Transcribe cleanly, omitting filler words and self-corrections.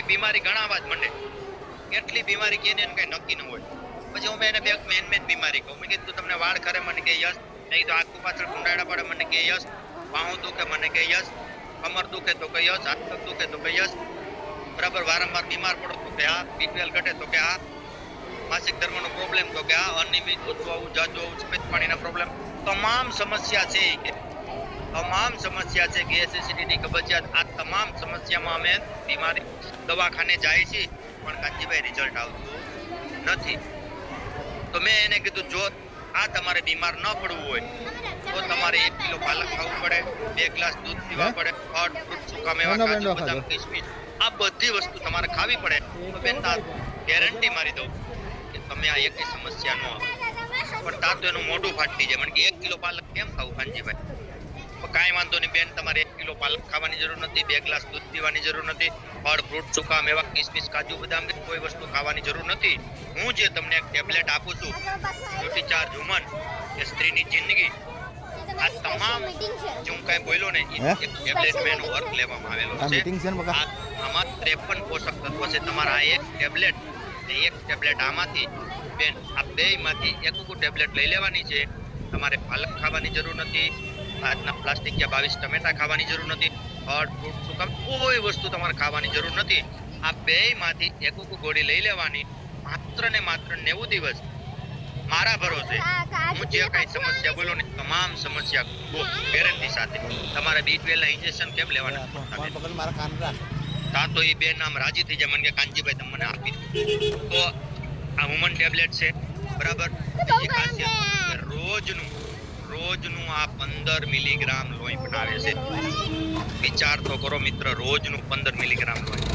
બીમારી ગણાવવા જ મંડે, કેટલી બીમારી કે એને કઈ નક્કી ન હોય. પછી હું એને બે મેન બીમારી કહું. મેં કીધું તમને વાળ ખરે, મને કે યસ. નહીં તો આખું પાછળ કુંડાળા પડે, મને કે યસ. બાહું દુખે, મને કે યસ. કમર દુખે તો કે યસ. હાથ પગ દુખે તો કે યસ. બરાબર, વારંવાર બીમાર પડો તો કે હા. બીપીએલ ઘટે તો કે હા. માસિક ધર્મનો પ્રોબ્લેમ તો કે હા. અનિયમિત ઓછું આવું, જાજુ આવું, સફેદ પાણીના પ્રોબ્લેમ, તમામ સમસ્યા છે કે તમામ સમસ્યા છે. ગેસ, એસિડિટી, કબજિયાત, આ તમામ સમસ્યામાં અમે બીમારી દવાખાને જાય છે, પણ કાંજીભાઈ રિઝલ્ટ આવતું નથી. તો મેં એને કીધું જો આ તમારે બીમાર ન પડવું હોય તો તમારે 1 કિલો પાલક ખાવું પડે, 2 ગ્લાસ દૂધ પીવા પડે, ફળ, ફ્રૂટ, સૂકા મેવા, કાજુ બદામ, કિસમિસ, આ બધી વસ્તુ તમારે ખાવી પડે. તો બેન ગેરંટી મારી દઉં કે તમે આ એકેય સમસ્યા ન આવે. પણ તા તો એનું મોઢું ફાટી જાય. મને કે 1 કિલો પાલક કેમ ખાવું કાંજીભાઈ? કાંઈ વાંધો નહીં બેન, તમારે 1 કિલો પાલક ખાવાની જરૂર નથી, 2 ગ્લાસ દૂધ પીવાની જરૂર નથી, ફળ, ફ્રૂટ, સૂકા મેવા, કિસમિસ, કાજુ બદામ, કોઈ વસ્તુ ખાવાની જરૂર નથી. હું જે તમને એક ટેબ્લેટ આપું છું, બ્યુટી ચાર્જ વુમન, એ સ્ત્રીની જિંદગી, આ તમામ જે હું કાંઈ બોલ્યો ને એ ટેબ્લેટ મેં એનો વર્ક લેવામાં આવેલો છે. આમાં 53 પોષક તત્વો છે. તમારા આ એક ટેબ્લેટ ને એક ટેબ્લેટ આમાંથી બેન, આ બેયમાંથી એક ટેબ્લેટ લઈ લેવાની છે. તમારે પાલક ખાવાની જરૂર નથી, આજના પ્લાસ્ટિક કે 22 ટમેટા ખાવાની જરૂર નથી, ફળ, ફ્રૂટ, સૂકા કોઈ વસ્તુ તમારે ખાવાની જરૂર નથી. આ બેયમાંથી એક ગોળી લઈ લેવાની. માત્ર ને માત્ર 90 દિવસ મારા ભરોસે હું જે કઈ સમસ્યા બોલો ને તમામ સમસ્યા ગેરંટી સાથે. તમારે B12 ના ઇન્જેક્શન કેમ લેવાના? તા તો એ બેન આમ રાજી થઈ જાય, મને કે કાંજીભાઈ તમે મને આપી દો. તો આ વુમન ટેબ્લેટ છે, બરાબર. બીજી ખાસિયત રોજનું આ 15 મિલીગ્રામ લોહી બનાવે છે. વિચાર તો કરો મિત્ર, રોજનું 15 મિલીગ્રામ લોહી.